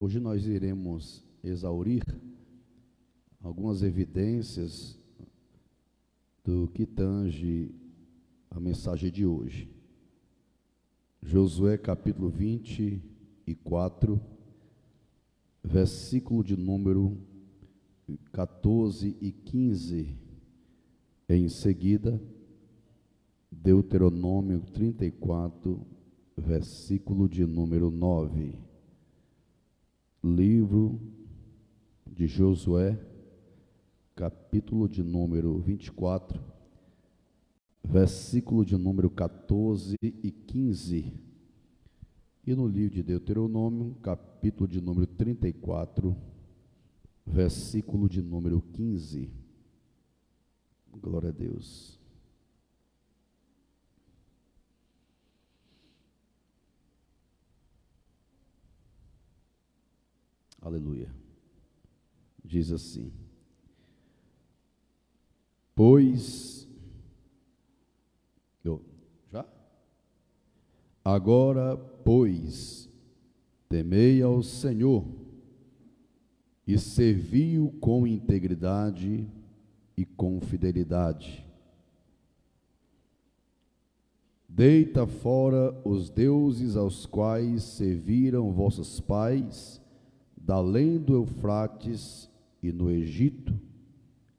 Hoje nós iremos exaurir algumas evidências do que tange a mensagem de hoje. Josué capítulo 24, versículo de número 14 e 15. Em seguida, Deuteronômio 34, versículo de número 9. Livro de Josué, capítulo de número 24, versículo de número 14 e 15. E no livro de Deuteronômio, capítulo de número 34, versículo de número 15. Glória a Deus. Aleluia. Diz assim: Agora, pois, temei ao Senhor e servi-o com integridade e com fidelidade. Deita fora os deuses aos quais serviram vossos pais, da além do Eufrates e no Egito,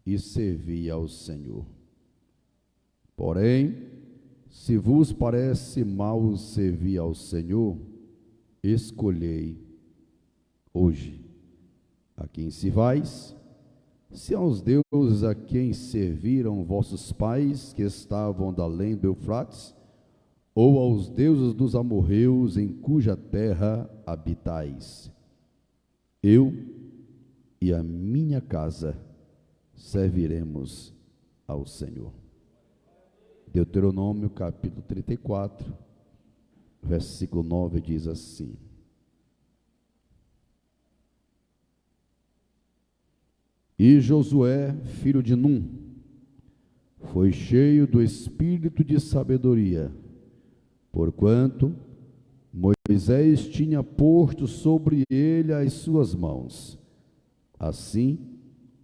e servi ao Senhor. Porém, se vos parece mal servir ao Senhor, escolhei hoje a quem servais, se aos deuses a quem serviram vossos pais, que estavam da além do Eufrates, ou aos deuses dos amorreus em cuja terra habitais. Eu e a minha casa serviremos ao Senhor. Deuteronômio capítulo 34, versículo 9 diz assim: E Josué, filho de Num, foi cheio do espírito de sabedoria, porquanto Moisés tinha posto sobre ele as suas mãos. Assim,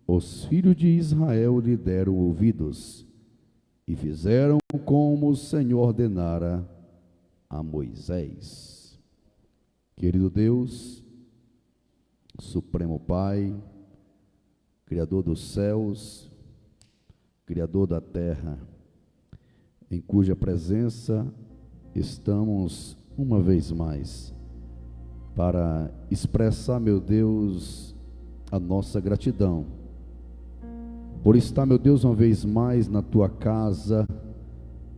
os filhos de Israel lhe deram ouvidos e fizeram como o Senhor ordenara a Moisés. Querido Deus, Supremo Pai, Criador dos céus, Criador da terra, em cuja presença estamos uma vez mais para expressar, meu Deus, a nossa gratidão por estar, meu Deus, uma vez mais na tua casa,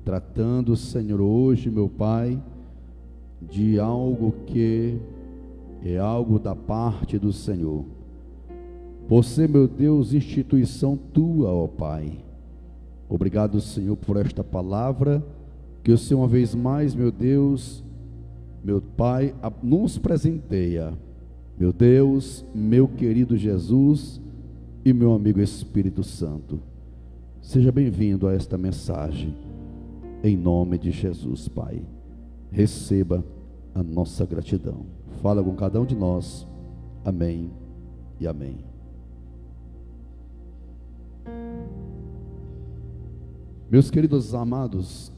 tratando, Senhor, hoje, meu Pai, de algo que é algo da parte do Senhor. Por ser, meu Deus, instituição tua, ó Pai. Obrigado, Senhor, por esta palavra que o Senhor, uma vez mais, meu Deus, meu Pai, nos presenteia. Meu Deus, meu querido Jesus e meu amigo Espírito Santo, seja bem-vindo a esta mensagem, em nome de Jesus, Pai. Receba a nossa gratidão. Fala com cada um de nós. Amém e amém. Meus queridos amados,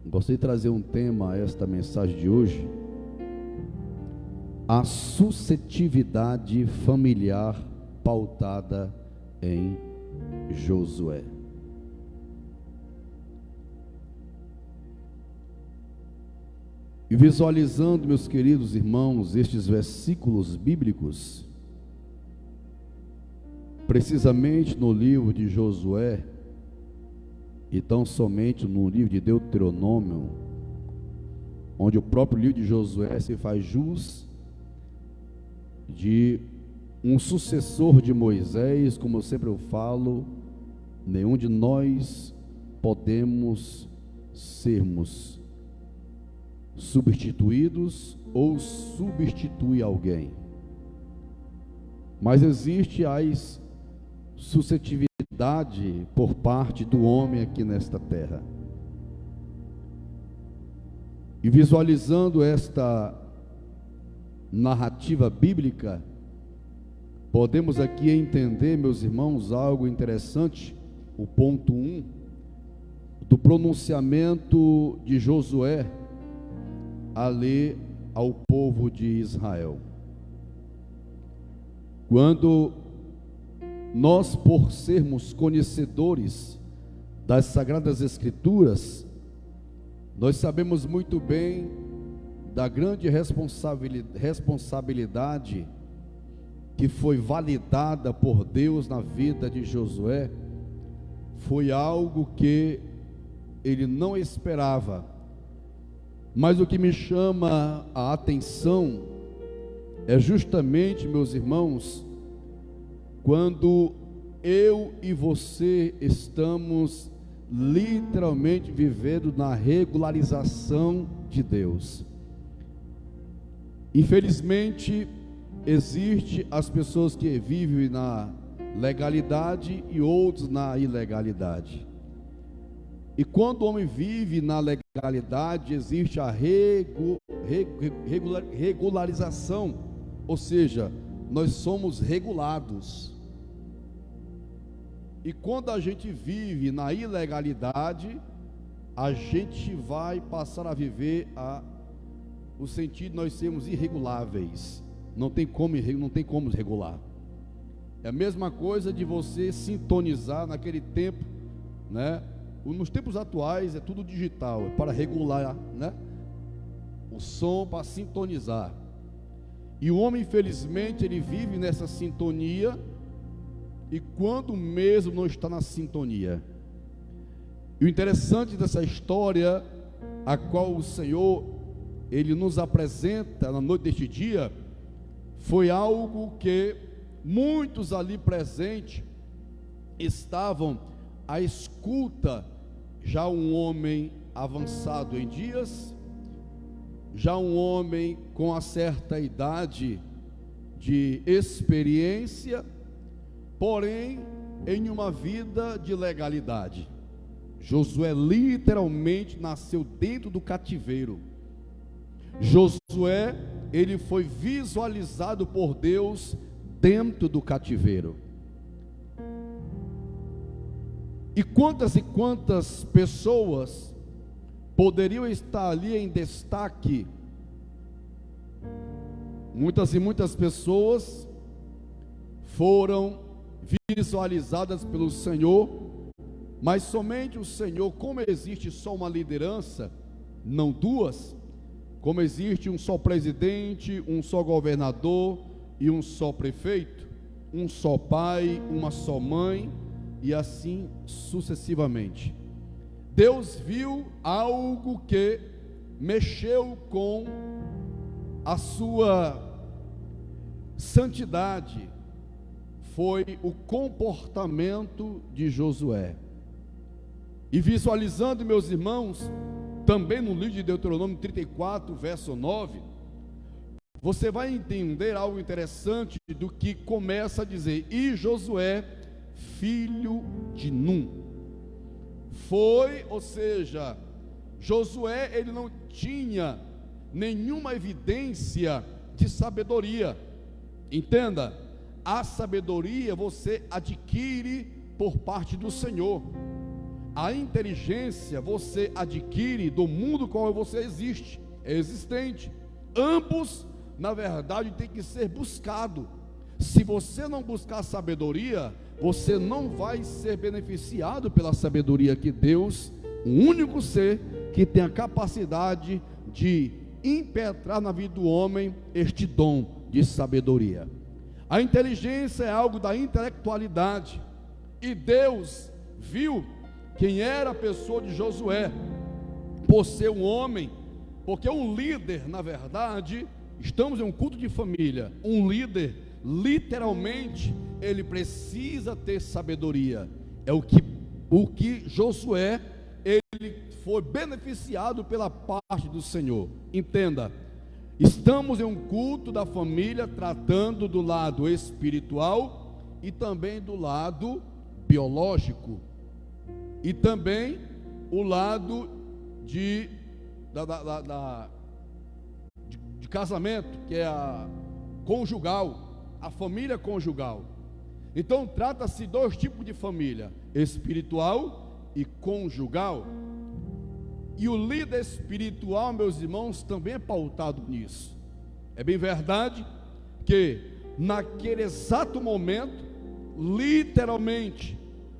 gostaria de trazer um tema a esta mensagem de hoje: a suscetividade familiar pautada em Josué. E visualizando, meus queridos irmãos, estes versículos bíblicos, precisamente no livro de Josué, e tão somente no livro de Deuteronômio, onde o próprio livro de Josué se faz jus de um sucessor de Moisés. Como eu sempre falo, nenhum de nós podemos sermos substituídos ou substituir alguém, mas existe a suscetibilidade por parte do homem aqui nesta terra. E visualizando esta narrativa bíblica, podemos aqui entender, meus irmãos, algo interessante. O ponto 1 do pronunciamento de Josué ali ao povo de Israel. Quando nós, por sermos conhecedores das Sagradas Escrituras, nós sabemos muito bem da grande responsabilidade que foi validada por Deus na vida de Josué. Foi algo que ele não esperava, mas o que me chama a atenção é justamente, meus irmãos, quando eu e você estamos literalmente vivendo na regularização de Deus. Infelizmente, existe as pessoas que vivem na legalidade e outros na ilegalidade. E quando o homem vive na legalidade, existe a regularização, ou seja, nós somos regulados. E quando a gente vive na ilegalidade, a gente vai passar a viver o sentido de nós sermos irreguláveis. Não tem como regular. É a mesma coisa de você sintonizar naquele tempo, né? Nos tempos atuais é tudo digital, é para regular, né? O som, para sintonizar. E o homem, infelizmente, ele vive nessa sintonia, e quando mesmo não está na sintonia. E o interessante dessa história, a qual o Senhor, Ele nos apresenta na noite deste dia, foi algo que muitos ali presentes estavam à escuta. Já um homem avançado em dias, já um homem com uma certa idade de experiência, porém em uma vida de legalidade. Josué literalmente nasceu dentro do cativeiro. Josué, ele foi visualizado por Deus dentro do cativeiro. E quantas pessoas poderiam estar ali em destaque? Muitas e muitas pessoas foram visualizadas pelo Senhor, mas somente o Senhor. Como existe só uma liderança, não duas, como existe um só presidente, um só governador e um só prefeito, um só pai, uma só mãe, e assim sucessivamente. Deus viu algo que mexeu com a sua santidade, foi o comportamento de Josué. E visualizando, meus irmãos, também no livro de Deuteronômio 34, verso 9, você vai entender algo interessante do que começa a dizer: e Josué, filho de Num. Ou seja, Josué, ele não tinha nenhuma evidência de sabedoria. Entenda, a sabedoria você adquire por parte do Senhor. A inteligência você adquire do mundo qual você é existente. Ambos, na verdade, tem que ser buscado. Se você não buscar sabedoria, você não vai ser beneficiado pela sabedoria que Deus, o único ser que tem a capacidade de impetrar na vida do homem este dom de sabedoria. A inteligência é algo da intelectualidade, e Deus viu quem era a pessoa de Josué, por ser um homem, porque um líder, na verdade, estamos em um culto de família, um líder, literalmente, ele precisa ter sabedoria. É o que Josué, ele foi beneficiado pela parte do Senhor. Entenda, estamos em um culto da família, tratando do lado espiritual e também do lado biológico, e também o lado de casamento, que é a conjugal, a família conjugal. Então trata-se de dois tipos de família: espiritual e conjugal. E o líder espiritual, meus irmãos, também é pautado nisso. É bem verdade que naquele exato momento, literalmente,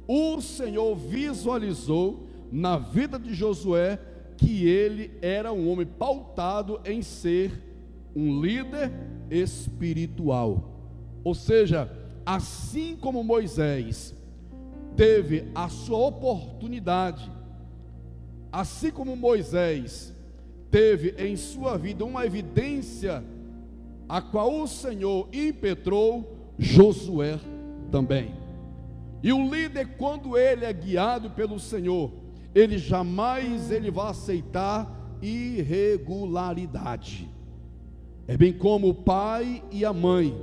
o Senhor visualizou na vida de Josué que ele era um homem pautado em ser um líder espiritual. Ou seja, assim como Moisés teve a sua oportunidade, assim como Moisés teve em sua vida uma evidência a qual o Senhor impetrou, Josué também. E o líder, quando ele é guiado pelo Senhor, ele jamais vai aceitar irregularidade. É bem como o pai e a mãe,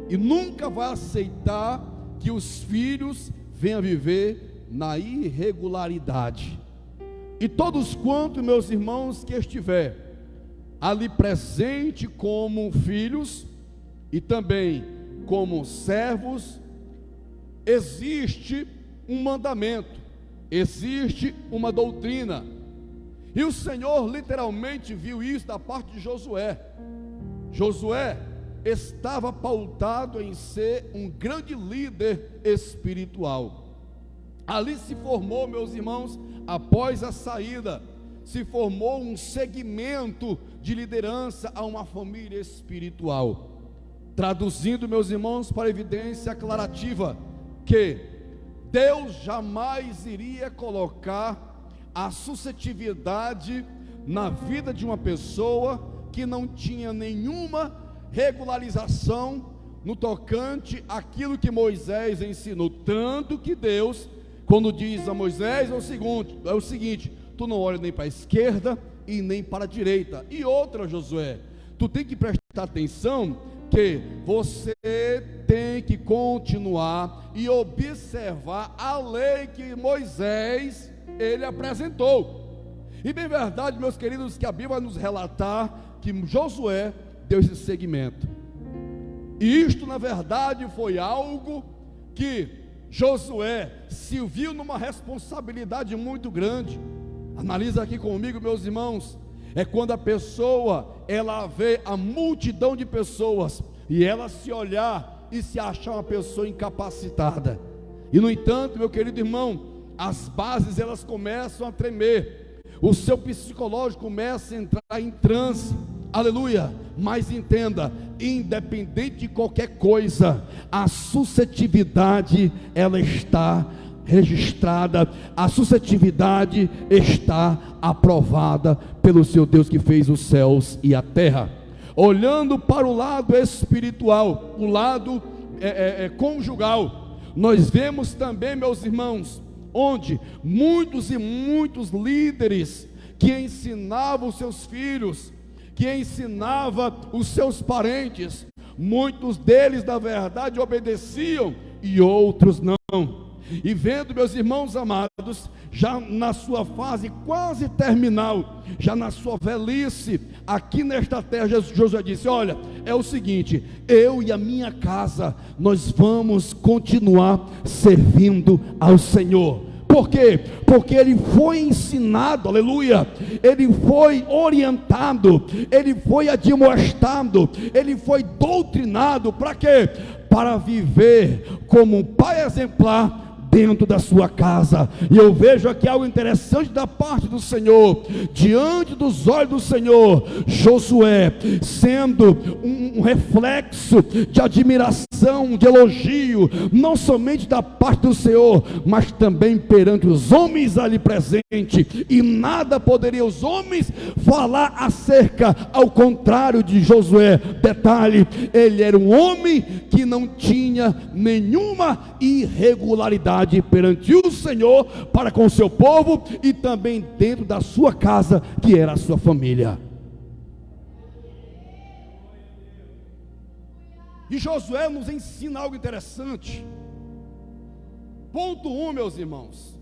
e nunca vai aceitar que os filhos venham viver na irregularidade. E todos quantos, meus irmãos, que estiver ali presente como filhos e também como servos, existe um mandamento, existe uma doutrina. E o Senhor literalmente viu isso da parte de Josué. Josué estava pautado em ser um grande líder espiritual. Ali se formou, meus irmãos, após a saída, se formou um segmento de liderança a uma família espiritual. Traduzindo, meus irmãos, para evidência aclarativa, que Deus jamais iria colocar a suscetibilidade na vida de uma pessoa que não tinha nenhuma regularização no tocante àquilo que Moisés ensinou. Tanto que Deus, quando diz a Moisés, é o seguinte: tu não olha nem para a esquerda e nem para a direita. E outra, Josué, tu tem que prestar atenção que você tem que continuar e observar a lei que Moisés ele apresentou. E bem verdade, meus queridos, que a Bíblia vai nos relatar que Josué deu esse segmento. E isto, na verdade, foi algo que Josué se viu numa responsabilidade muito grande. Analisa aqui comigo, meus irmãos. É quando a pessoa, ela vê a multidão de pessoas e ela se olhar e se achar uma pessoa incapacitada. E no entanto, meu querido irmão, as bases elas começam a tremer, o seu psicológico começa a entrar em transe. Aleluia. Mas entenda, independente de qualquer coisa, a suscetibilidade ela está registrada, a suscetibilidade está aprovada pelo seu Deus que fez os céus e a terra. Olhando para o lado espiritual, o lado conjugal, nós vemos também, meus irmãos, onde muitos e muitos líderes que ensinavam os seus filhos, que ensinavam os seus parentes, muitos deles na verdade obedeciam e outros não. E vendo, meus irmãos amados, já na sua fase quase terminal, já na sua velhice, aqui nesta terra, Josué disse: olha, é o seguinte, eu e a minha casa, nós vamos continuar servindo ao Senhor. Por quê? Porque ele foi ensinado, aleluia, ele foi orientado, ele foi admoestado, ele foi doutrinado, para quê? Para viver como um pai exemplar dentro da sua casa. E eu vejo aqui algo interessante da parte do Senhor, diante dos olhos do Senhor, Josué sendo um reflexo de admiração, de elogio, não somente da parte do Senhor, mas também perante os homens ali presentes, e nada poderia os homens falar acerca, ao contrário de Josué. Detalhe, ele era um homem que não tinha nenhuma irregularidade perante o Senhor para com o seu povo e também dentro da sua casa, que era a sua família. E Josué nos ensina algo interessante. Ponto 1, meus irmãos,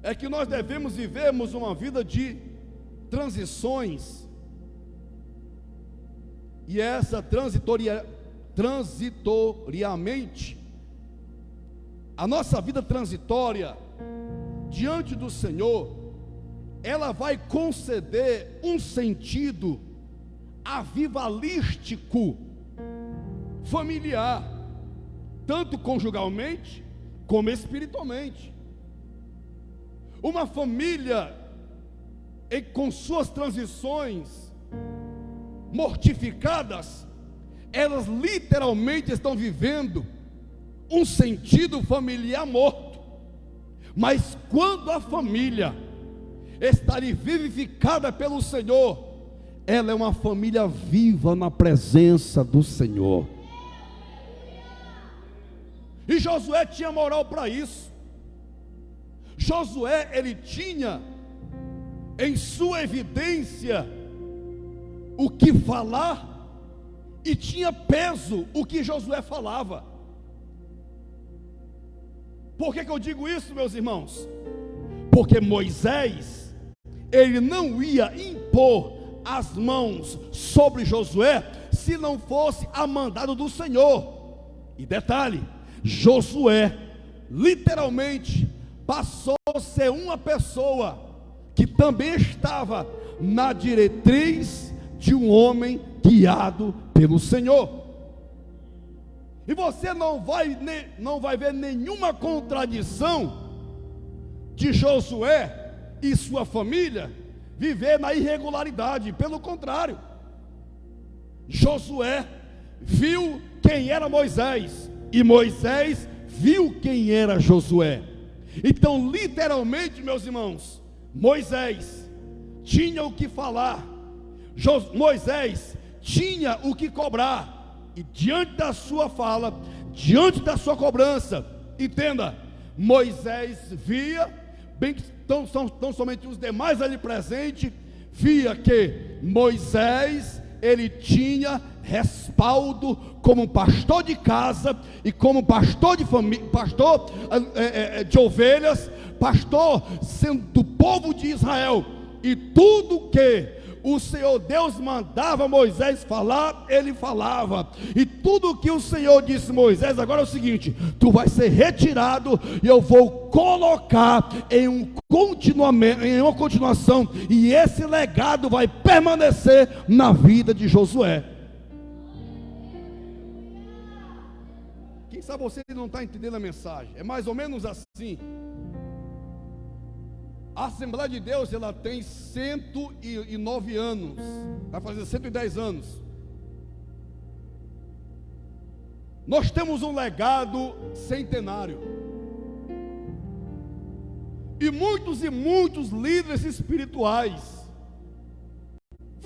é que nós devemos vivermos uma vida de transições E essa transitoriamente, a nossa vida transitória diante do Senhor, ela vai conceder um sentido avivalístico, familiar, tanto conjugalmente como espiritualmente. Uma família com suas transições mortificadas, elas literalmente estão vivendo um sentido familiar morto. Mas quando a família está vivificada pelo Senhor, ela é uma família viva na presença do Senhor. E Josué tinha moral para isso. Josué, ele tinha em sua evidência o que falar, e tinha peso o que Josué falava. Por que eu digo isso, meus irmãos? Porque Moisés, ele não ia impor as mãos sobre Josué se não fosse a mandado do Senhor. E detalhe, Josué literalmente passou a ser uma pessoa que também estava na diretriz de um homem guiado pelo Senhor. E você não vai ver nenhuma contradição de Josué e sua família viver na irregularidade. Pelo contrário, Josué viu quem era Moisés, e Moisés viu quem era Josué. Então, literalmente, meus irmãos, Moisés tinha o que falar, Moisés tinha o que cobrar. E diante da sua fala, diante da sua cobrança, entenda, Moisés via, bem que tão somente os demais ali presentes, via que Moisés, ele tinha respaldo como pastor de casa e como pastor de família, pastor de ovelhas, pastor sendo do povo de Israel. E tudo que o Senhor Deus mandava Moisés falar, ele falava. E tudo que o Senhor disse a Moisés, agora é o seguinte: tu vai ser retirado e eu vou colocar em uma continuação, e esse legado vai permanecer na vida de Josué. Quem sabe você não está entendendo a mensagem? É mais ou menos assim. A Assembleia de Deus, ela tem 109 anos, vai fazer 110 anos. Nós temos um legado centenário. E muitos líderes espirituais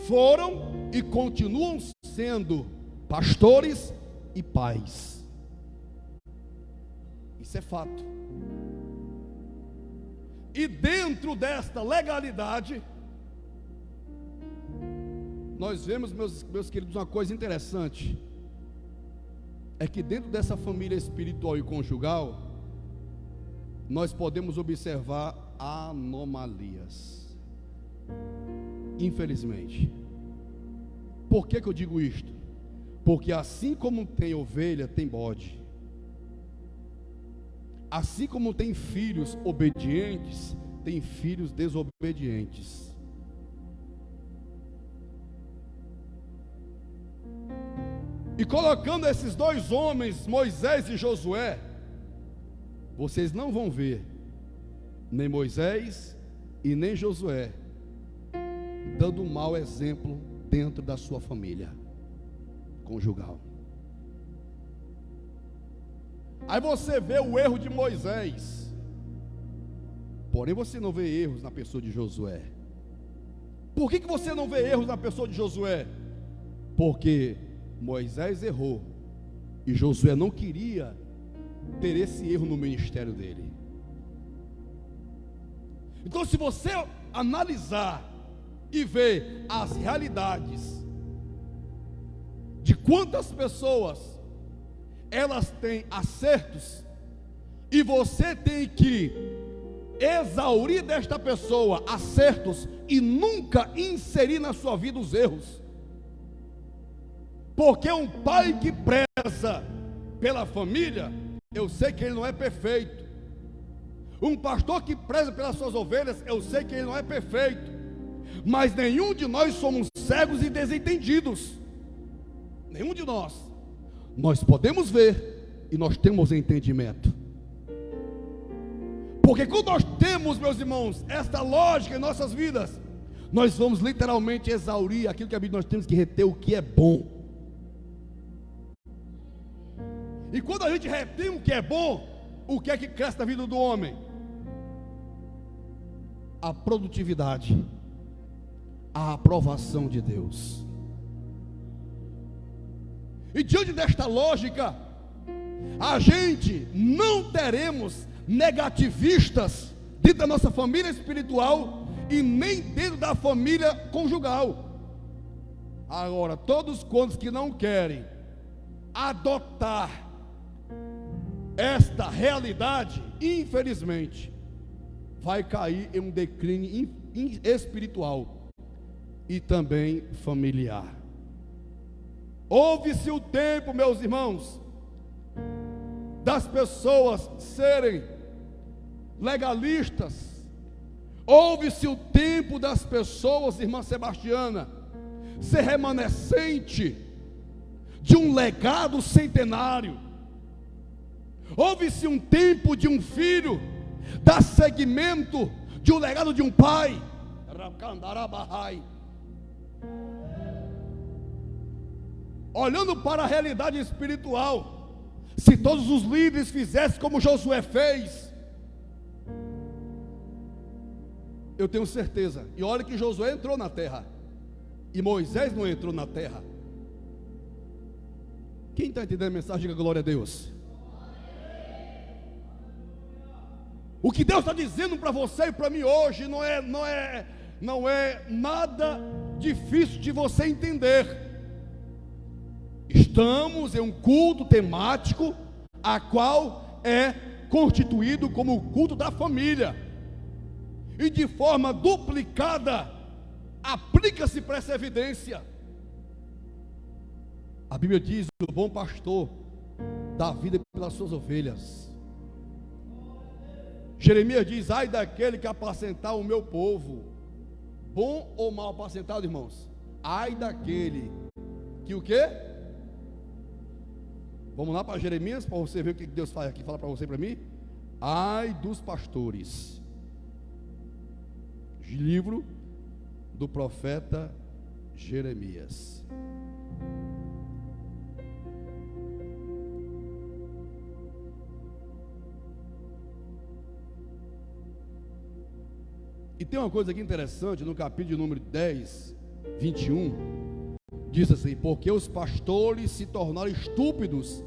foram e continuam sendo pastores e pais. Isso é fato. E dentro desta legalidade, nós vemos, meus queridos, uma coisa interessante. É que dentro dessa família espiritual e conjugal, nós podemos observar anomalias. Infelizmente. Por que eu digo isto? Porque assim como tem ovelha, tem bode. Assim como tem filhos obedientes, tem filhos desobedientes. E colocando esses dois homens, Moisés e Josué, vocês não vão ver nem Moisés e nem Josué dando um mau exemplo dentro da sua família conjugal. Aí você vê o erro de Moisés, porém você não vê erros na pessoa de Josué. Por que você não vê erros na pessoa de Josué? Porque Moisés errou e Josué não queria ter esse erro no ministério dele. Então, se você analisar e ver as realidades de quantas pessoas elas têm acertos, e você tem que exaurir desta pessoa acertos e nunca inserir na sua vida os erros. Porque um pai que preza pela família, eu sei que ele não é perfeito. Um pastor que preza pelas suas ovelhas, eu sei que ele não é perfeito. Mas nenhum de nós somos cegos e desentendidos. Nenhum de nós. Nós podemos ver e nós temos entendimento. Porque quando nós temos, meus irmãos, esta lógica em nossas vidas, nós vamos literalmente exaurir aquilo que a Bíblia, nós temos que reter o que é bom. E quando a gente retém o que é bom, o que é que cresce na vida do homem? A produtividade, a aprovação de Deus. E diante desta lógica, a gente não teremos negativistas dentro da nossa família espiritual e nem dentro da família conjugal. Agora, todos quantos que não querem adotar esta realidade, infelizmente, vai cair em um declínio espiritual e também familiar. Houve-se o tempo, meus irmãos, das pessoas serem legalistas. Houve-se o tempo das pessoas, irmã Sebastiana, ser remanescente de um legado centenário. Houve-se um tempo de um filho dar seguimento de um legado de um pai. Olhando para a realidade espiritual, se todos os líderes fizessem como Josué fez, eu tenho certeza. E olha que Josué entrou na terra e Moisés não entrou na terra. Quem está entendendo a mensagem? Diga glória a Deus. O que Deus está dizendo para você e para mim hoje não é nada difícil de você entender. Estamos em um culto temático, a qual é constituído como o culto da família. E de forma duplicada, aplica-se para essa evidência. A Bíblia diz: o bom pastor dá vida pelas suas ovelhas. Jeremias diz: ai daquele que apacentar o meu povo. Bom ou mal apacentado, irmãos? Ai daquele que o quê? Vamos lá para Jeremias, para você ver o que Deus faz aqui. Fala para você e para mim. Ai dos pastores. Livro do profeta Jeremias. E tem uma coisa aqui interessante, no capítulo número 10, 21, diz assim: porque os pastores se tornaram estúpidos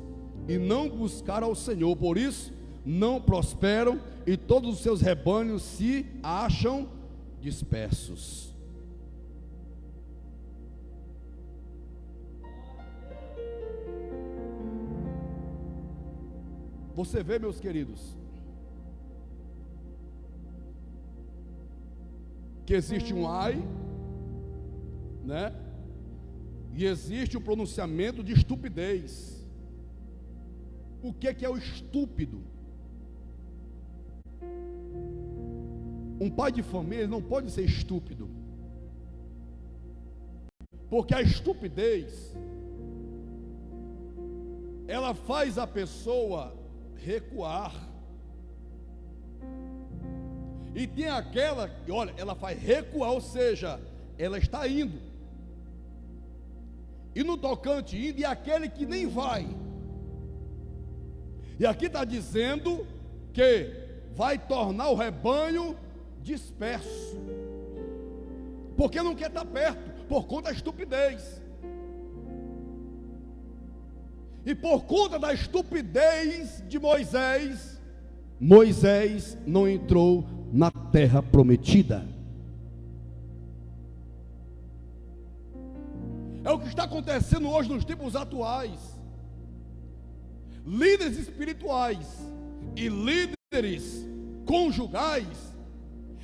e não buscaram ao Senhor, por isso não prosperam e todos os seus rebanhos se acham dispersos. Você vê, meus queridos, que existe um ai, né? E existe o pronunciamento de estupidez. O que é o estúpido? Um pai de família não pode ser estúpido, porque a estupidez, ela faz a pessoa recuar. E tem aquela, olha, ela faz recuar, ou seja, ela está indo. E no tocante indo, e aquele que nem vai. E aqui está dizendo que vai tornar o rebanho disperso, porque não quer estar perto, por conta da estupidez. E por conta da estupidez de Moisés, Moisés não entrou na terra prometida. É o que está acontecendo hoje nos tempos atuais. Líderes espirituais e líderes conjugais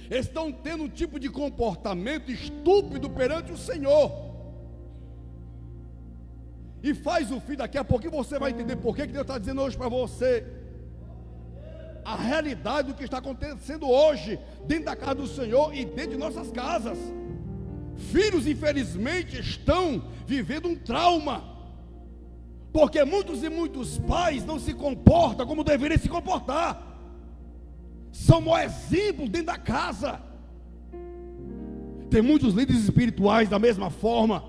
estão tendo um tipo de comportamento estúpido perante o Senhor. e faz o filho. Daqui a pouquinho você vai entender por que Deus está dizendo hoje para você a realidade do que está acontecendo hoje dentro da casa do Senhor e dentro de nossas casas. Filhos, infelizmente, estão vivendo um trauma, porque muitos e muitos pais não se comportam como deveriam se comportar. São mau exemplo dentro da casa. Tem muitos líderes espirituais da mesma forma,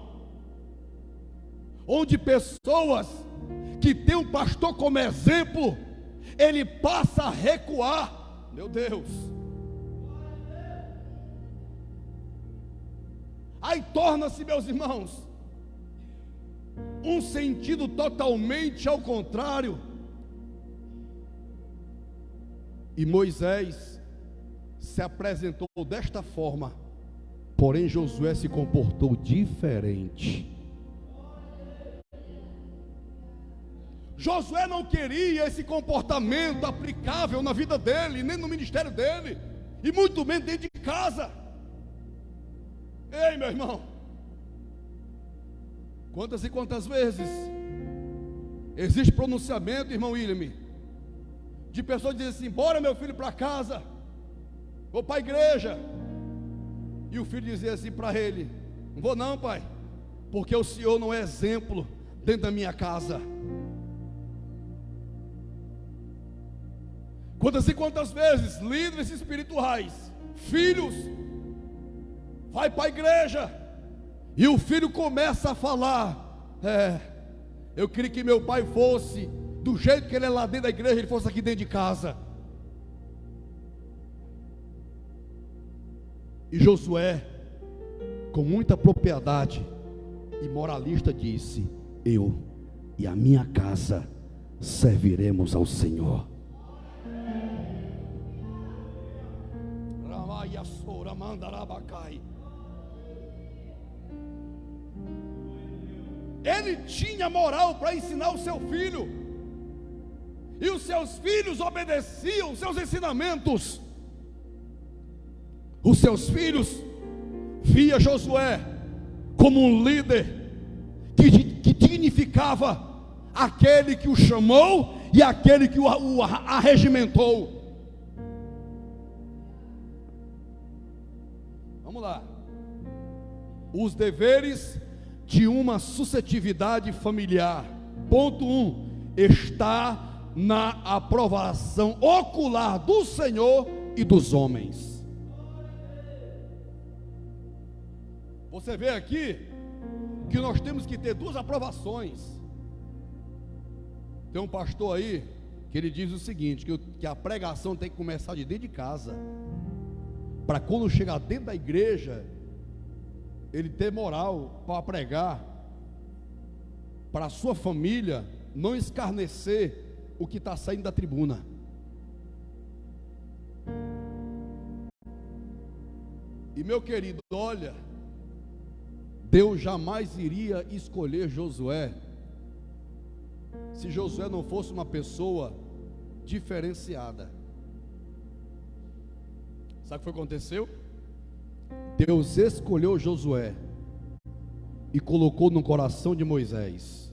onde pessoas que têm um pastor como exemplo, ele passa a recuar. Meu Deus. Aí torna-se, meus irmãos, um sentido totalmente ao contrário. E Moisés se apresentou desta forma, porém Josué se comportou diferente. Josué não queria esse comportamento aplicável na vida dele, nem no ministério dele, e muito menos dentro de casa. Ei, meu irmão, quantas e quantas vezes existe pronunciamento, irmão William, de pessoas dizendo assim: bora meu filho para casa, vou para a igreja, e o filho dizia assim para ele: não vou não, pai, porque o senhor não é exemplo dentro da minha casa. Quantas e quantas vezes líderes espirituais, filhos, vai para a igreja, e o filho começa a falar: eu queria que meu pai fosse do jeito que ele é lá dentro da igreja, ele fosse aqui dentro de casa. E Josué, com muita propriedade e moralista, disse: eu e a minha casa serviremos ao Senhor. Ele tinha moral para ensinar o seu filho, e os seus filhos obedeciam os seus ensinamentos. Os seus filhos via Josué como um líder que dignificava aquele que o chamou e aquele que o arregimentou. Vamos lá. Os deveres de uma suscetividade familiar. Ponto 1. Está na aprovação ocular do Senhor e dos homens. Você vê aqui que nós temos que ter duas aprovações. Tem um pastor aí que ele diz o seguinte: que a pregação tem que começar de dentro de casa, para quando chegar dentro da igreja ele ter moral para pregar, para a sua família não escarnecer o que está saindo da tribuna. E meu querido, olha, Deus jamais iria escolher Josué se Josué não fosse uma pessoa diferenciada. Sabe o que foi que aconteceu? Deus escolheu Josué e colocou no coração de Moisés.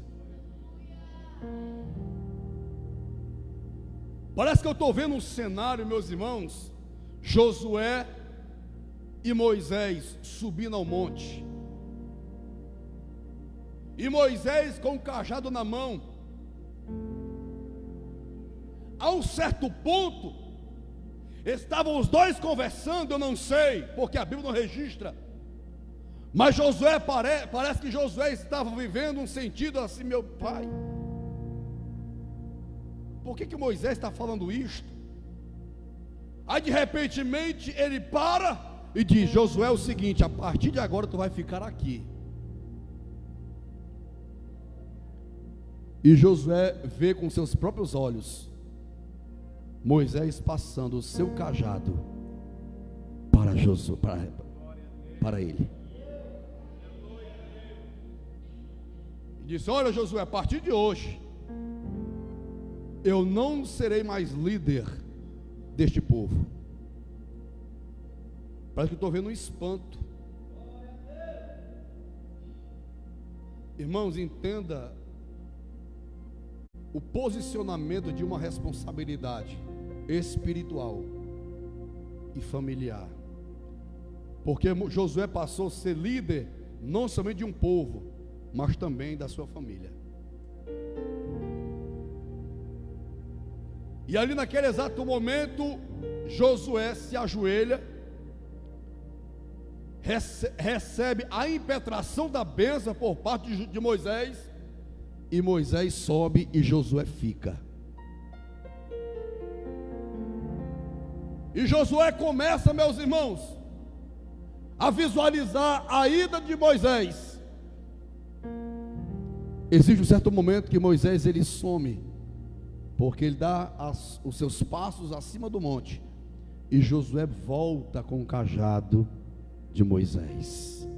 Parece que eu estou vendo um cenário, meus irmãos, Josué e Moisés subindo ao monte, e Moisés com o cajado na mão. A um certo ponto, estavam os dois conversando, eu não sei, porque a Bíblia não registra, mas Josué, parece que Josué estava vivendo um sentido assim: meu pai, por que Moisés está falando isto? Aí de repentemente ele para e diz: Josué, é o seguinte, a partir de agora tu vai ficar aqui. E Josué vê com seus próprios olhos Moisés passando o seu cajado para Josué, para ele. E disse: olha, Josué, a partir de hoje eu não serei mais líder deste povo. Parece que eu estou vendo um espanto. Irmãos, entenda o posicionamento de uma responsabilidade espiritual e familiar. Porque Josué passou a ser líder não somente de um povo, mas também da sua família. E ali naquele exato momento, Josué se ajoelha, recebe a impetração da bênção por parte de Moisés, e Moisés sobe e Josué fica. E Josué começa, meus irmãos, a visualizar a ida de Moisés. Existe um certo momento que Moisés ele some, porque ele dá os seus passos acima do monte, e Josué volta com o cajado de Moisés.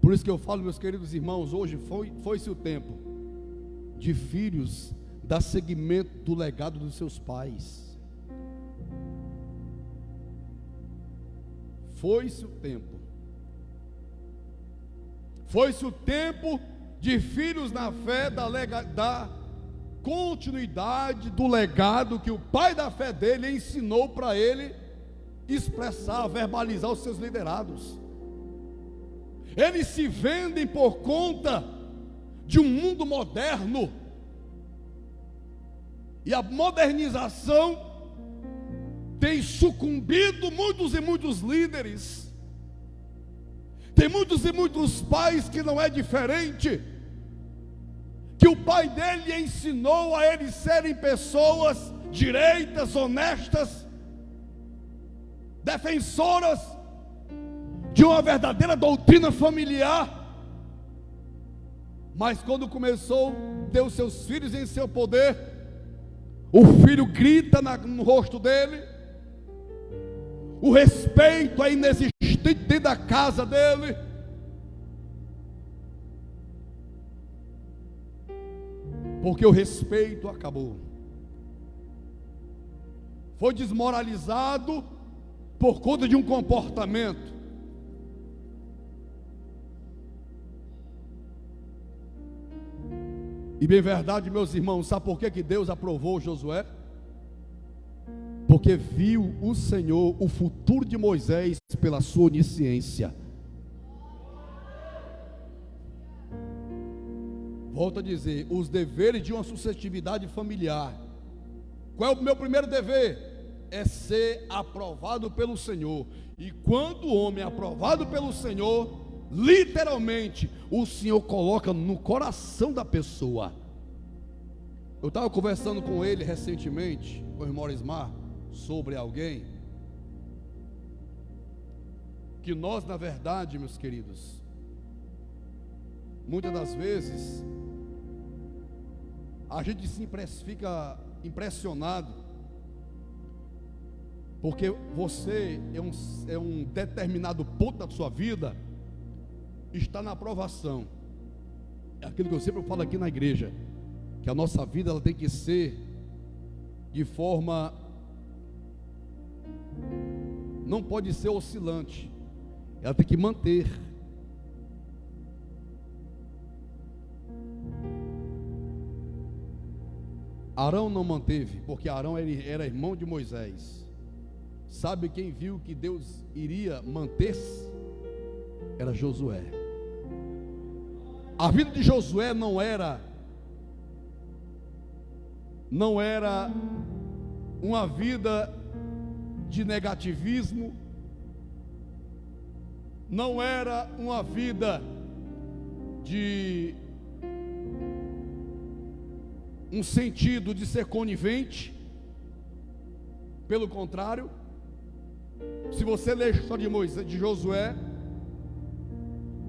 Por isso que eu falo, meus queridos irmãos, hoje foi-se o tempo de filhos dar seguimento do legado dos seus pais. Foi-se o tempo. Foi-se o tempo de filhos na fé da continuidade do legado que o pai da fé dele ensinou para ele expressar, verbalizar os seus liderados. Eles se vendem por conta de um mundo moderno, e a modernização tem sucumbido muitos e muitos líderes. Tem muitos e muitos pais que não é diferente, que o pai dele ensinou a eles serem pessoas direitas, honestas, defensoras de uma verdadeira doutrina familiar. Mas quando começou, deu seus filhos em seu poder, o filho grita no rosto dele, o respeito é inexistente dentro da casa dele. Porque o respeito acabou. Foi desmoralizado por conta de um comportamento. E bem verdade, meus irmãos, sabe por que Deus aprovou Josué? Porque viu o Senhor, o futuro de Moisés, pela sua onisciência. Volto a dizer, os deveres de uma suscetibilidade familiar. Qual é o meu primeiro dever? É ser aprovado pelo Senhor. E quando o homem é aprovado pelo Senhor, literalmente, o Senhor coloca no coração da pessoa. Eu estava conversando com ele recentemente, com o irmão Ismar, sobre alguém que nós, na verdade, meus queridos, muitas das vezes a gente fica impressionado, porque você é um determinado ponto da sua vida está na aprovação. É aquilo que eu sempre falo aqui na igreja, que a nossa vida ela tem que ser de forma, não pode ser oscilante, ela tem que manter. Arão não manteve, porque Arão era irmão de Moisés. Sabe quem viu que Deus iria manter-se? Era Josué. A vida de Josué não era uma vida de negativismo, não era uma vida de um sentido de ser conivente. Pelo contrário, se você ler a história de Josué,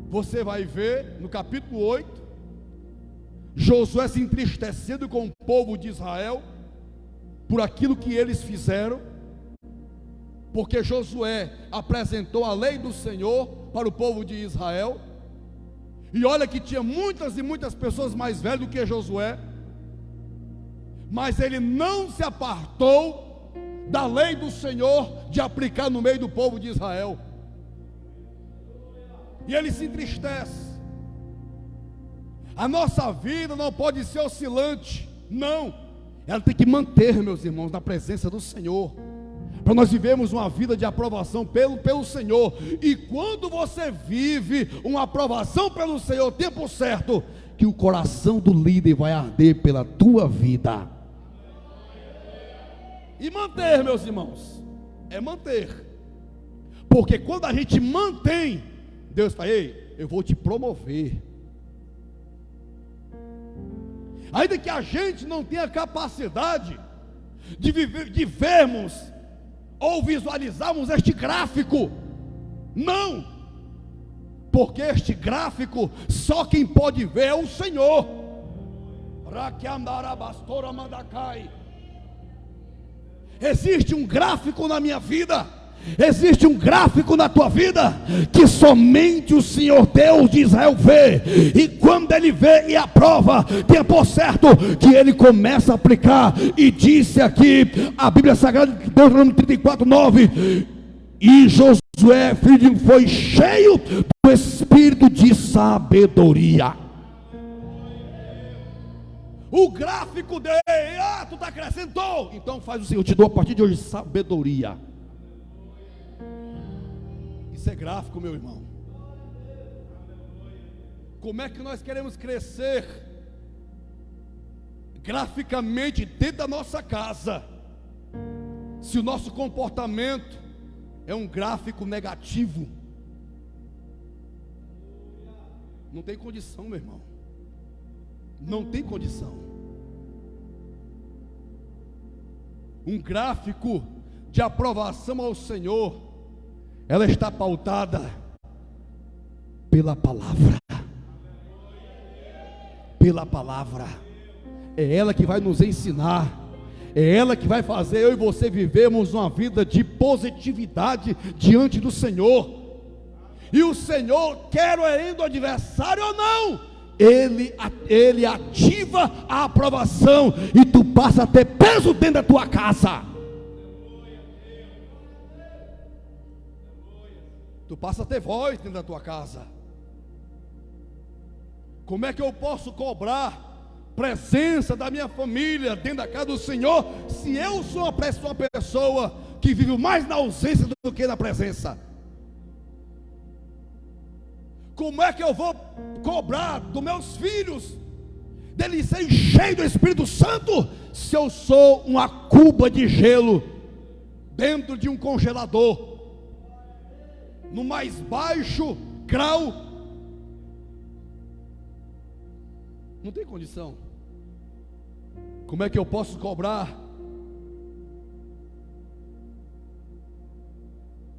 você vai ver no capítulo 8, Josué se entristecendo com o povo de Israel, por aquilo que eles fizeram, porque Josué apresentou a lei do Senhor para o povo de Israel, e olha que tinha muitas e muitas pessoas mais velhas do que Josué, mas ele não se apartou da lei do Senhor de aplicar no meio do povo de Israel. e ele se entristece. A nossa vida não pode ser oscilante, não. Ela tem que manter, meus irmãos, na presença do Senhor, para nós vivemos uma vida de aprovação pelo Senhor. E quando você vive uma aprovação pelo Senhor, o tempo certo, que o coração do líder vai arder pela tua vida. E manter, meus irmãos, é manter. Porque quando a gente mantém, Deus fala: ei, eu vou te promover. Ainda que a gente não tenha capacidade de vermos ou visualizarmos este gráfico, não, porque este gráfico só quem pode ver é o Senhor. Existe um gráfico na minha vida, existe um gráfico na tua vida, que somente o Senhor Deus de Israel vê. E quando ele vê e aprova, tenha por certo que ele começa a aplicar. E disse aqui a Bíblia Sagrada, Deuteronômio 34:9: e Josué, filho, foi cheio do espírito de sabedoria. O gráfico dele: tu está crescendo, então faz o Senhor, eu te dou a partir de hoje sabedoria. Isso é gráfico, meu irmão. Como é que nós queremos crescer graficamente dentro da nossa casa, se o nosso comportamento é um gráfico negativo? Não tem condição, meu irmão. Não tem condição. Um gráfico de aprovação ao Senhor, ela está pautada pela palavra. Pela palavra. É ela que vai nos ensinar. É ela que vai fazer eu e você vivermos uma vida de positividade diante do Senhor. E o Senhor, quer ainda o adversário ou não, Ele ativa a aprovação, e tu passa a ter peso dentro da tua casa. Tu passa a ter voz dentro da tua casa. Como é que eu posso cobrar presença da minha família dentro da casa do Senhor, se eu sou uma pessoa que vive mais na ausência do que na presença? Como é que eu vou cobrar dos meus filhos deles serem cheios do Espírito Santo, se eu sou uma cuba de gelo dentro de um congelador, no mais baixo grau? Não tem condição. Como é que eu posso cobrar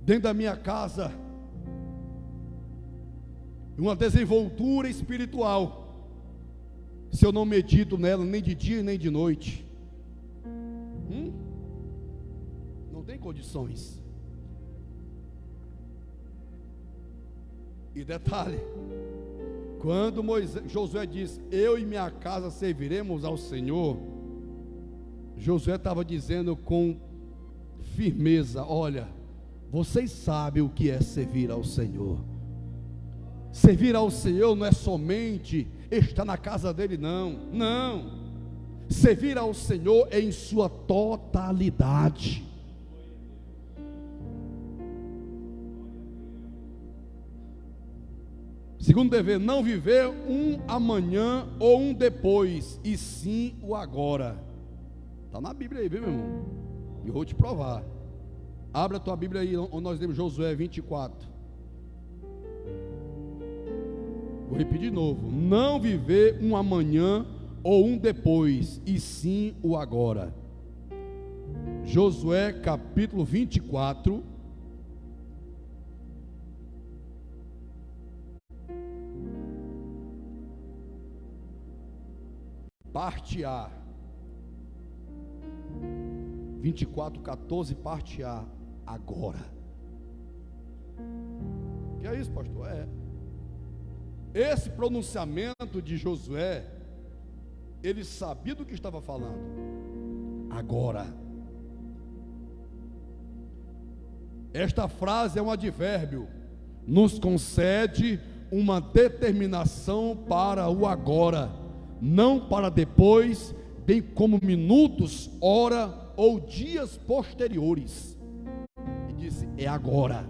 dentro da minha casa uma desenvoltura espiritual, se eu não medito nela nem de dia nem de noite? Não tem condições. E detalhe, quando Josué disse: eu e minha casa serviremos ao Senhor, Josué estava dizendo com firmeza: olha, vocês sabem o que é servir ao Senhor. Servir ao Senhor não é somente estar na casa dele, não. Servir ao Senhor é em sua totalidade. Segundo dever, não viver um amanhã ou um depois, e sim o agora. Está na Bíblia aí, viu, meu irmão? E eu vou te provar. Abra a tua Bíblia aí, onde nós lemos Josué 24. Vou repetir de novo: não viver um amanhã ou um depois, e sim o agora. Josué capítulo 24. Parte A. 24:14, parte A. Agora. Que é isso, pastor? Esse pronunciamento de Josué, ele sabia do que estava falando. Agora. Esta frase é um advérbio nos concede uma determinação para o agora, não para depois, bem como minutos, hora ou dias posteriores. E disse: é agora.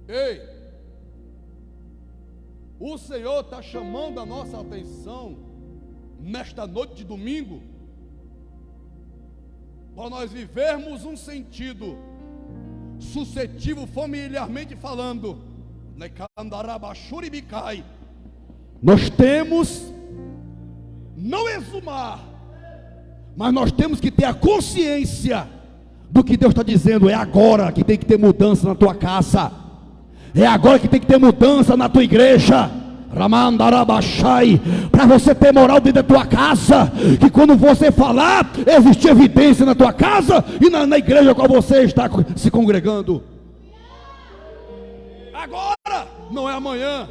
Ei, o Senhor está chamando a nossa atenção nesta noite de domingo, para nós vivermos um sentido suscetível, familiarmente falando. Nós temos, não exumar, mas nós temos que ter a consciência do que Deus está dizendo. É agora que tem que ter mudança na tua casa, é agora que tem que ter mudança na tua igreja, para você ter moral dentro da tua casa, que quando você falar, existe evidência na tua casa e na igreja a qual você está se congregando. Agora, não é amanhã,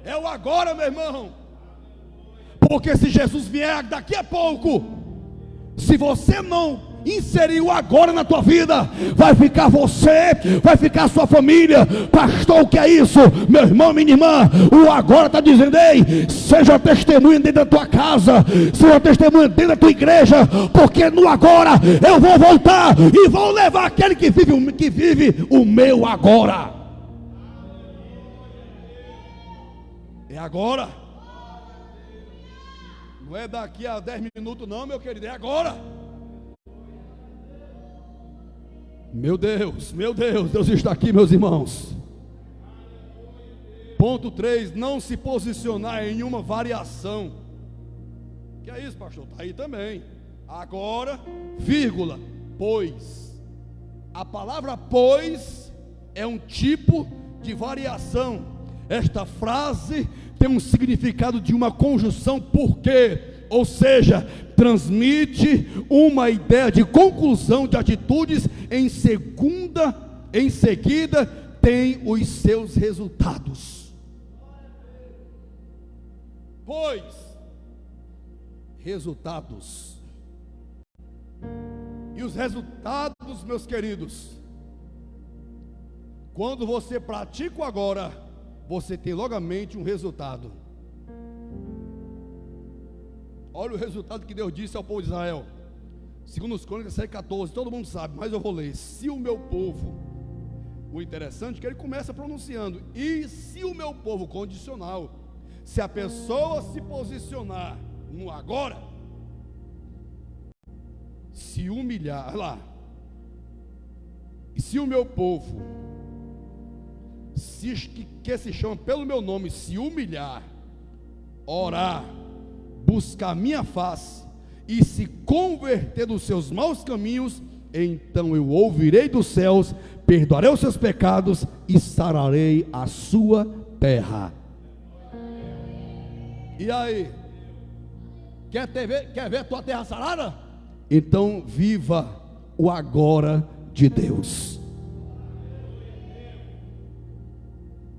é o agora, meu irmão. Porque se Jesus vier daqui a pouco, se você não inserir o agora na tua vida, vai ficar você, vai ficar sua família. Pastor, o que é isso? Meu irmão, minha irmã, o agora está dizendo: ei, seja testemunha dentro da tua casa, seja testemunha dentro da tua igreja, porque no agora eu vou voltar e vou levar aquele que vive o meu agora. É agora, não é daqui a 10 minutos não, meu querido, é agora. Meu Deus, Deus está aqui, meus irmãos. Ponto 3, não se posicionar em uma variação. Que é isso, pastor? Está aí também. Agora, vírgula, pois. A palavra pois é um tipo de variação. Esta frase tem um significado de uma conjunção porque, ou seja, transmite uma ideia de conclusão de atitudes, em seguida tem os seus resultados. Pois, resultados. E os resultados, meus queridos, quando você pratica o agora, você tem logamente um resultado. Olha o resultado que Deus disse ao povo de Israel. Segundo os Crônicas 7,14, todo mundo sabe, mas eu vou ler. Se o meu povo, o interessante é que ele começa pronunciando, e se o meu povo, condicional, se a pessoa se posicionar no agora, se humilhar, olha lá, e se o meu povo, que se chama pelo meu nome, se humilhar, orar, buscar minha face e se converter dos seus maus caminhos, então eu ouvirei dos céus, perdoarei os seus pecados e sararei a sua terra. E aí, quer ver a tua terra sarada? Então viva o agora de Deus.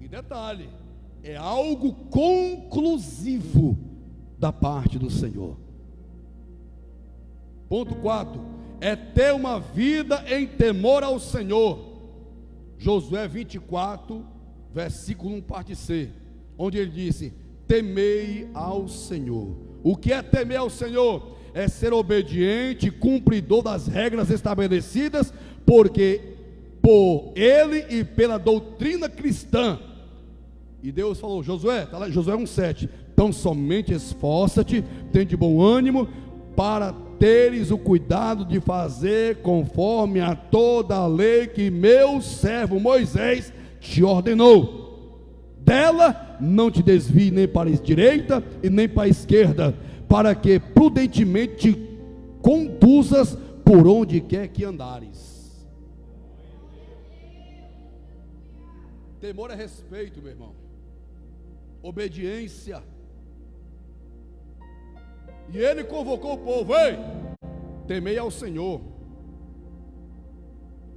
E detalhe, é algo conclusivo da parte do Senhor. Ponto 4, é ter uma vida em temor ao Senhor. Josué 24, versículo 1, parte C, onde ele disse: temei ao Senhor. O que é temer ao Senhor? É ser obediente, cumpridor das regras estabelecidas, porque por ele e pela doutrina cristã. E Deus falou, Josué, está lá em Josué 1,7, então somente esforça-te, tem de bom ânimo, para teres o cuidado de fazer conforme a toda a lei que meu servo Moisés te ordenou. Dela não te desvie nem para a direita e nem para a esquerda, para que prudentemente te conduzas por onde quer que andares. Temor é respeito, meu irmão. Obediência. E ele convocou o povo: ei, temei ao Senhor.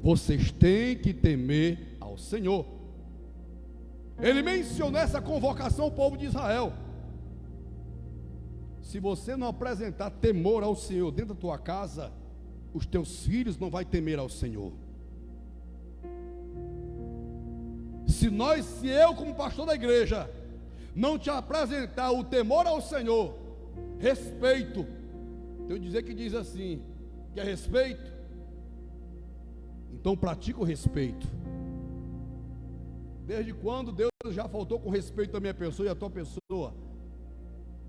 Vocês têm que temer ao Senhor. Ele mencionou essa convocação ao povo de Israel. Se você não apresentar temor ao Senhor dentro da tua casa, os teus filhos não vão temer ao Senhor. Se eu como pastor da igreja não te apresentar o temor ao Senhor, respeito, eu dizer que diz assim, que é respeito, então pratica o respeito. Desde quando Deus já faltou com respeito à minha pessoa e à tua pessoa?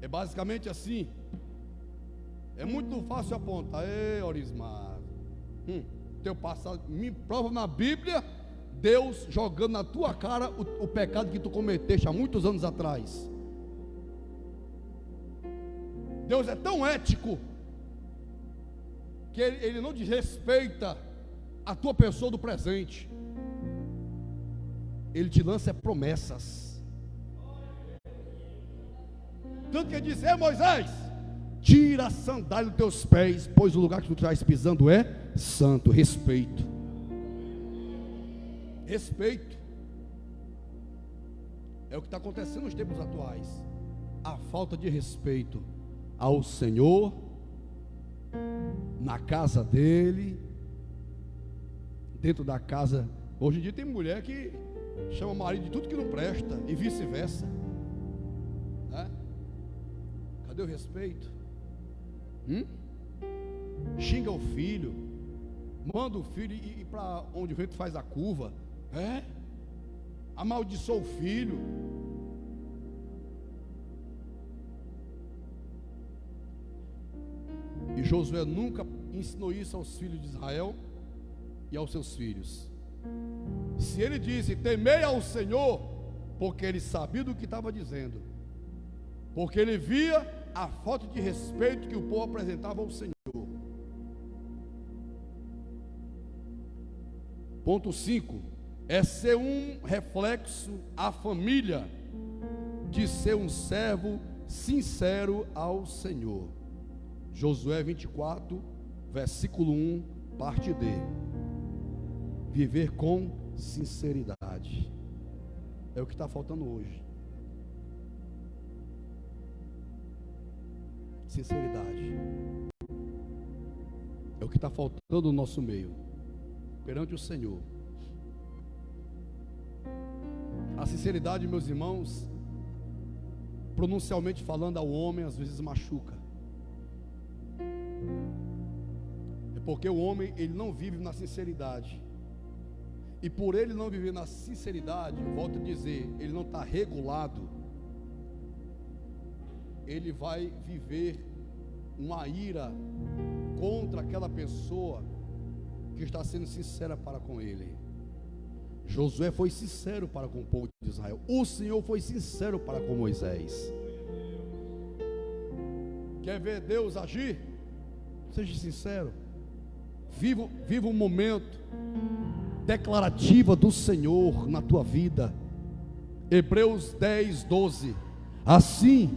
É basicamente assim. É muito fácil apontar, ei, Orismar, teu passado, me prova na Bíblia, Deus jogando na tua cara o pecado que tu cometeste há muitos anos atrás. Deus é tão ético, que Ele não desrespeita a tua pessoa do presente. Ele te lança promessas. Tanto que Ele diz, Moisés, tira a sandália dos teus pés, pois o lugar que tu estás pisando é santo. Respeito. Respeito. É o que está acontecendo nos tempos atuais. A falta de respeito ao Senhor, na casa dele, dentro da casa. Hoje em dia tem mulher que chama o marido de tudo que não presta e vice-versa, né? Cadê o respeito? Xinga o filho, manda o filho ir para onde o vento faz a curva, amaldiçoa o filho. E Josué nunca ensinou isso aos filhos de Israel e aos seus filhos. Se ele disse, temei ao Senhor, porque ele sabia do que estava dizendo, porque ele via a falta de respeito que o povo apresentava ao Senhor. Ponto 5, é ser um reflexo à família de ser um servo sincero ao Senhor. Josué 24, versículo 1, parte D. Viver com sinceridade. É o que está faltando hoje. Sinceridade. É o que está faltando no nosso meio, perante o Senhor. A sinceridade, meus irmãos, pronuncialmente falando, ao homem às vezes machuca. É porque o homem, ele não vive na sinceridade. E por ele não viver na sinceridade, volto a dizer, ele não está regulado, ele vai viver uma ira contra aquela pessoa que está sendo sincera para com ele. Josué foi sincero para com o povo de Israel. O Senhor foi sincero para com Moisés. Quer ver Deus agir? Seja sincero. Viva um momento declarativa do Senhor na tua vida. Hebreus 10, 12. Assim,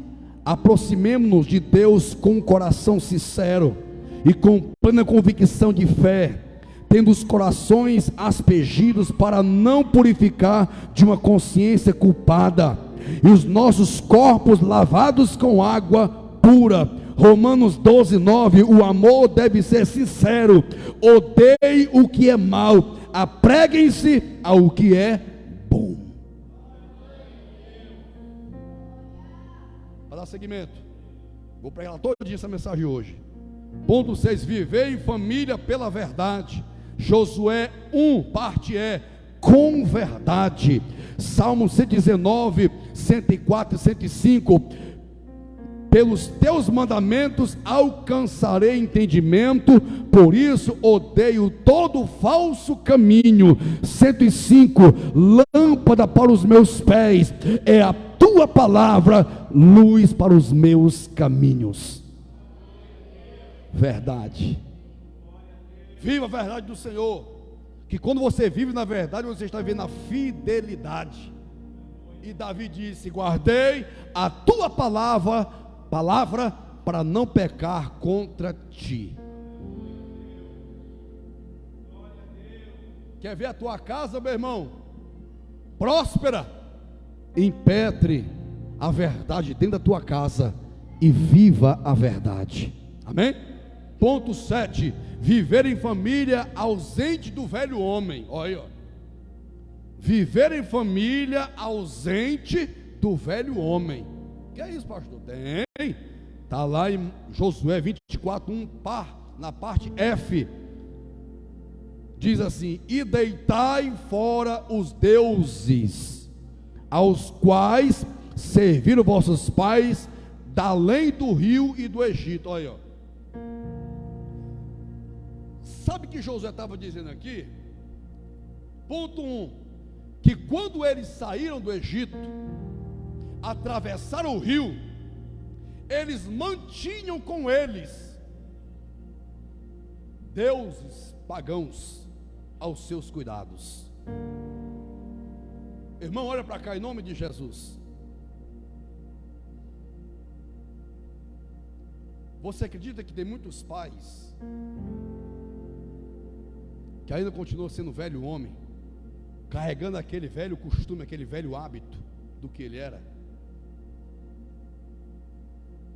aproximemo-nos de Deus com um coração sincero e com plena convicção de fé, tendo os corações aspergidos para não purificar de uma consciência culpada, e os nossos corpos lavados com água pura. Romanos 12, 9. O amor deve ser sincero. Odeie o que é mal, apreguem-se ao que é bom. Para dar seguimento, vou pregar todo dia essa mensagem hoje. Ponto 6, viver em família pela verdade. Josué 1, parte E, com verdade. Salmo 119, 104 e 105. Pelos teus mandamentos alcançarei entendimento, por isso odeio todo falso caminho. 105, lâmpada para os meus pés é a tua palavra, luz para os meus caminhos. Verdade. Viva a verdade do Senhor, que quando você vive na verdade, você está vivendo a fidelidade. E Davi disse, guardei a tua palavra para não pecar contra ti. Quer ver a tua casa, meu irmão, próspera? Impetre a verdade dentro da tua casa e viva a verdade. Amém? Ponto 7. Viver em família ausente do velho homem. Olha, viver em família ausente do velho homem. Que é isso, pastor? Tem. Está lá em Josué 24:1, na parte F. Diz assim: e deitai fora os deuses, aos quais serviram vossos pais, da além do rio e do Egito. Olha, ó. Sabe o que Josué estava dizendo aqui? Ponto 1, que quando eles saíram do Egito, atravessaram o rio, eles mantinham com eles deuses pagãos aos seus cuidados. Irmão, olha para cá em nome de Jesus. Você acredita que tem muitos pais que ainda continuam sendo velho homem, carregando aquele velho costume, aquele velho hábito do que ele era?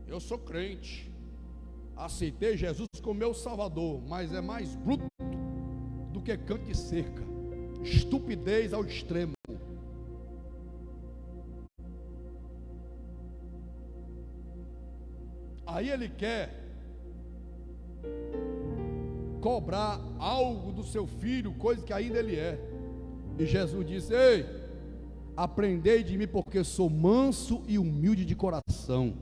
Eu sou crente, aceitei Jesus como meu Salvador, mas é mais bruto do que canto de cerca, estupidez ao extremo. Aí ele quer cobrar algo do seu filho, coisa que ainda ele é. E Jesus disse: ei, aprendei de mim, porque sou manso e humilde de coração.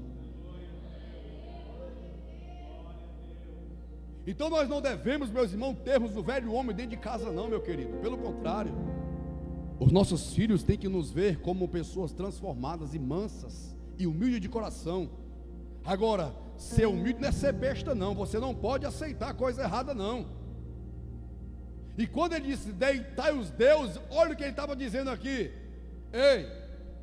Então nós não devemos, meus irmãos, termos o velho homem dentro de casa não, meu querido. Pelo contrário, os nossos filhos têm que nos ver como pessoas transformadas e mansas e humildes de coração. Agora, ser humilde não é ser besta não. Você não pode aceitar coisa errada não. E quando ele disse deitai os deuses, olha o que ele estava dizendo aqui: ei,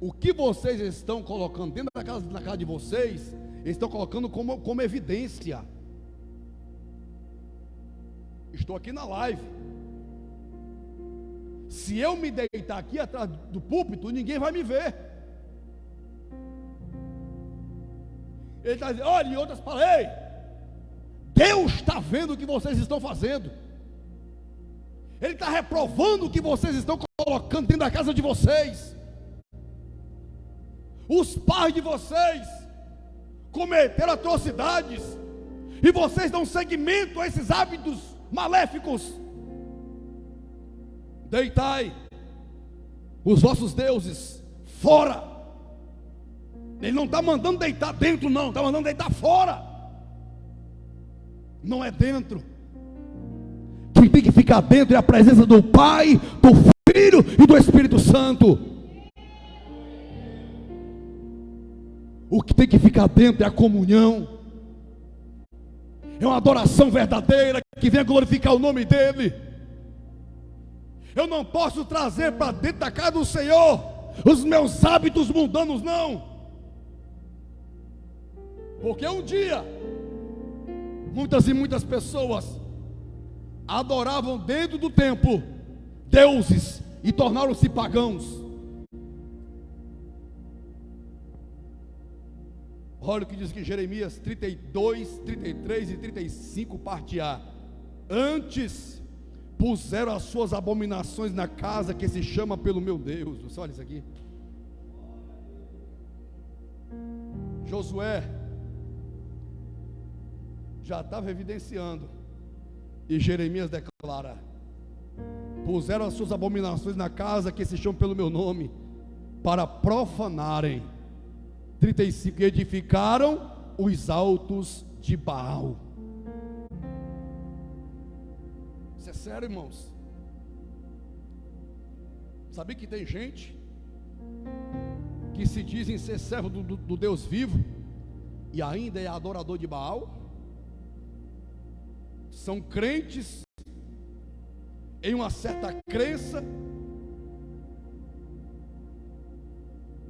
o que vocês estão colocando dentro da casa de vocês, eles estão colocando como evidência. Estou aqui na live. Se eu me deitar aqui atrás do púlpito, ninguém vai me ver. Ele está dizendo, olha, em outras palavras, ei, Deus está vendo o que vocês estão fazendo. Ele está reprovando o que vocês estão colocando dentro da casa de vocês. Os pais de vocês cometeram atrocidades, e vocês dão seguimento a esses hábitos maléficos. Deitai os vossos deuses fora. Ele não está mandando deitar dentro não, está mandando deitar fora. Não é dentro. Quem tem que ficar dentro é a presença do Pai, do Filho e do Espírito Santo. O que tem que ficar dentro é a comunhão, é uma adoração verdadeira que venha glorificar o nome dEle. Eu não posso trazer para dentro da casa do Senhor os meus hábitos mundanos, não. Porque um dia muitas e muitas pessoas adoravam dentro do templo deuses e tornaram-se pagãos. Olha o que diz aqui Jeremias 32, 33 e 35, parte A. Antes puseram as suas abominações na casa que se chama pelo meu Deus. Você olha isso aqui. Josué já estava evidenciando, e Jeremias declara: puseram as suas abominações na casa que se chama pelo meu nome, para profanarem. 35, edificaram os altos de Baal. Isso é sério, irmãos. Sabia que tem gente que se dizem ser servo do Deus vivo e ainda é adorador de Baal? São crentes em uma certa crença,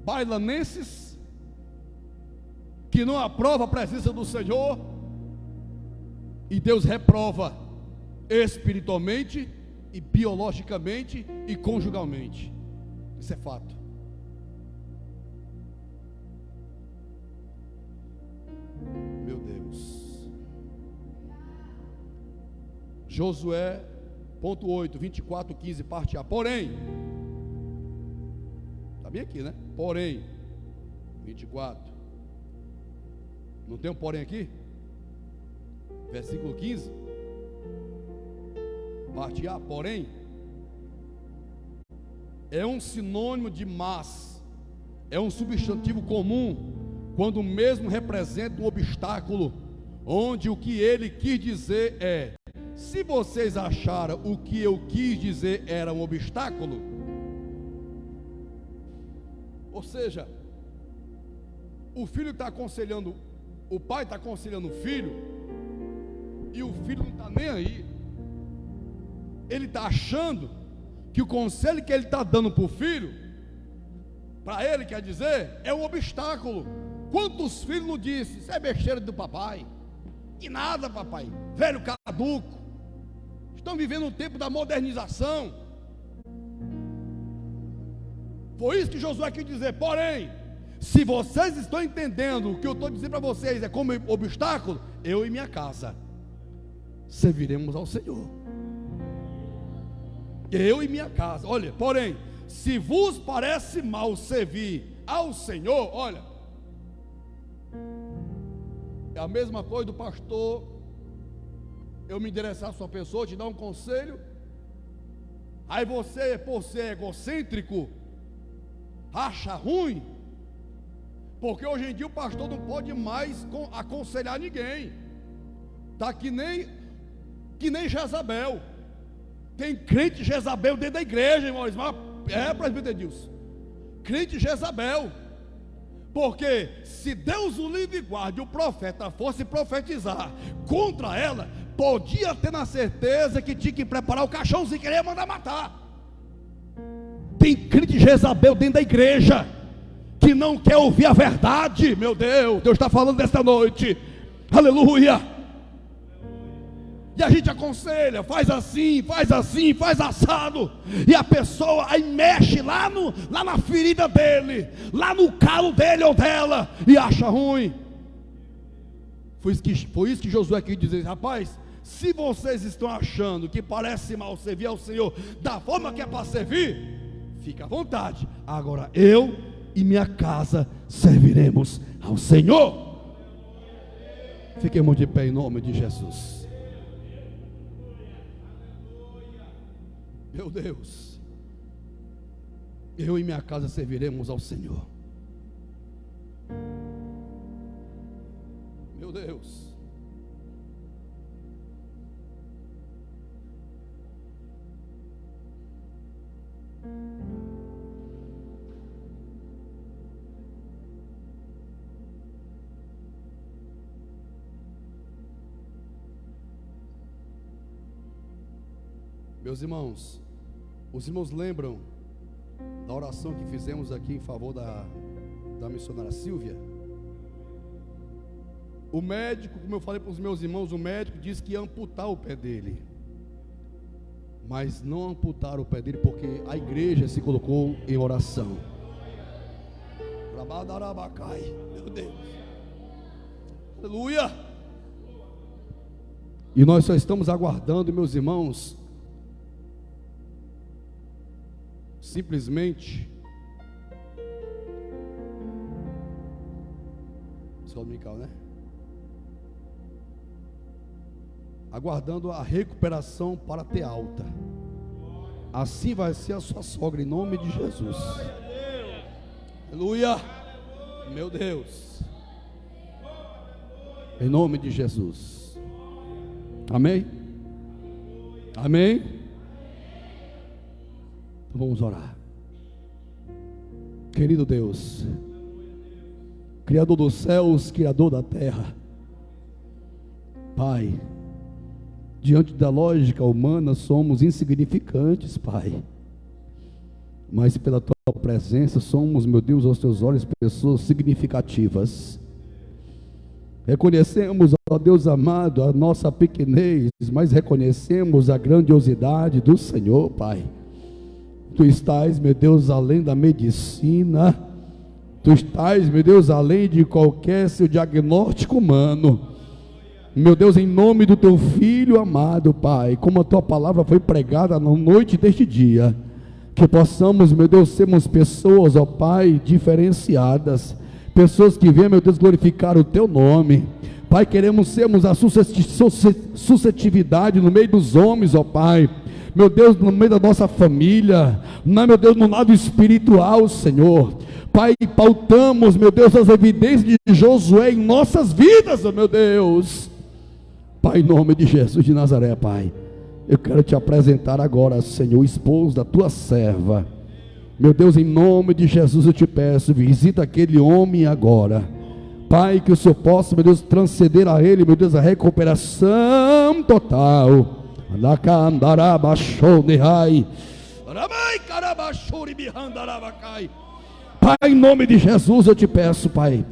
bailanenses, que não aprova a presença do Senhor, e Deus reprova espiritualmente e biologicamente e conjugalmente. Isso é fato. Meu Deus. Josué, ponto 8, 24, 15, parte A. Porém, está bem aqui, né? Porém, 24. Não tem um porém aqui? Versículo 15. Parte A. Porém, é um sinônimo de mas, é um substantivo comum, quando mesmo representa um obstáculo, onde o que ele quis dizer é: se vocês acharam o que eu quis dizer era um obstáculo, ou seja, o filho está aconselhando, o pai está aconselhando o filho, e o filho não está nem aí, ele está achando que o conselho que ele está dando para o filho, para ele, quer dizer, é um obstáculo. Quantos filhos não disse: isso é besteira do papai, e nada papai, velho caduco. Estão vivendo um tempo da modernização. Foi isso que Josué quis dizer. Porém, se vocês estão entendendo o que eu estou dizendo para vocês é como obstáculo, eu e minha casa serviremos ao Senhor. Eu e minha casa, olha, porém, se vos parece mal servir ao Senhor, olha, é a mesma coisa do pastor, eu me endereçar a sua pessoa, te dar um conselho, aí você, por ser egocêntrico, acha ruim, porque hoje em dia o pastor não pode mais aconselhar ninguém, está que nem Jezabel. Tem crente Jezabel dentro da igreja, irmãos. Presbítero Edilson, crente Jezabel. Porque se Deus o livre e guarde, o profeta fosse profetizar contra ela, podia ter na certeza que tinha que preparar o caixãozinho que ele ia mandar matar. Tem crente Jezabel dentro da igreja que não quer ouvir a verdade. Meu Deus, Deus está falando desta noite. Aleluia. E a gente aconselha, faz assim, faz assado. E a pessoa aí mexe lá na ferida dele, lá no calo dele ou dela, e acha ruim. Foi isso que Josué quis dizer: rapaz, se vocês estão achando que parece mal servir ao Senhor da forma que é para servir, fica à vontade. Agora eu e minha casa serviremos ao Senhor. Fiquemos de pé em nome de Jesus. Meu Deus, eu e minha casa serviremos ao Senhor. Meu Deus, meus irmãos, os irmãos lembram da oração que fizemos aqui em favor da missionária Silvia? O médico, como eu falei para os meus irmãos, o médico disse que ia amputar o pé dele, mas não amputaram o pé dele porque a igreja se colocou em oração. Meu Deus, aleluia. E nós só estamos aguardando, meus irmãos, simplesmente escola dominical, né? Aguardando a recuperação para ter alta. Assim vai ser a sua sogra, em nome de Jesus. Aleluia. Meu Deus, em nome de Jesus. Amém? Amém? Vamos orar. Querido Deus, Criador dos céus, Criador da terra, Pai, diante da lógica humana somos insignificantes, Pai, mas pela Tua presença somos, meu Deus, aos Teus olhos, pessoas significativas. Reconhecemos, ó Deus amado, a nossa pequenez, mas reconhecemos a grandiosidade do Senhor, Pai. Tu estás, meu Deus, além da medicina. Tu estás, meu Deus, além de qualquer seu diagnóstico humano. Meu Deus, em nome do teu Filho amado, Pai, como a tua palavra foi pregada na noite deste dia, que possamos, meu Deus, sermos pessoas, ó Pai, diferenciadas, pessoas que venham, meu Deus, glorificar o teu nome. Pai, queremos sermos a suscetibilidade no meio dos homens, ó Pai, meu Deus, no meio da nossa família, meu Deus, no lado espiritual, Senhor. Pai, pautamos, meu Deus, as evidências de Josué em nossas vidas, ó meu Deus. Pai, em nome de Jesus de Nazaré, Pai, eu quero te apresentar agora, Senhor, o esposo da tua serva. Meu Deus, em nome de Jesus eu te peço, visita aquele homem agora. Pai, que o Senhor possa, meu Deus, transcender a ele, meu Deus, a recuperação total. Pai, em nome de Jesus eu te peço, Pai,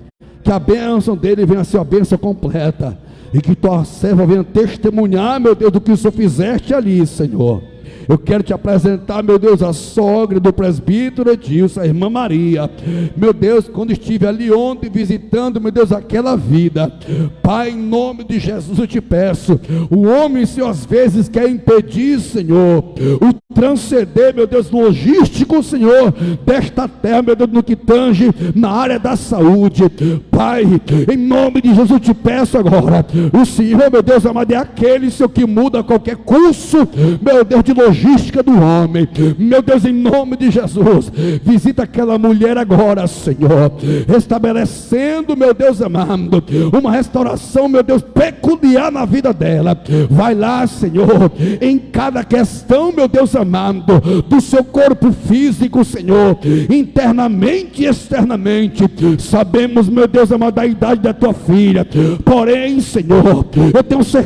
que a bênção dele venha a ser a bênção completa, e que tua serva venha testemunhar, meu Deus, do que o Senhor fizeste ali, Senhor. Eu quero te apresentar, meu Deus, a sogra do presbítero Edilson, a irmã Maria. Meu Deus, quando estive ali ontem visitando, meu Deus, aquela vida, Pai, em nome de Jesus eu te peço. O homem, Senhor, às vezes quer impedir, Senhor, o transcender, meu Deus, logístico, Senhor, desta terra, meu Deus, no que tange na área da saúde. Pai, em nome de Jesus eu te peço agora. O Senhor, meu Deus amado, é aquele, Senhor, que muda qualquer curso, meu Deus, de logística do homem. Meu Deus, em nome de Jesus, visita aquela mulher agora, Senhor, estabelecendo, meu Deus amado, uma restauração, meu Deus, peculiar na vida dela. Vai lá, Senhor, em cada questão, meu Deus amado, do seu corpo físico, Senhor, internamente e externamente. Sabemos, meu Deus amado, da idade da tua filha, porém, Senhor, eu tenho certeza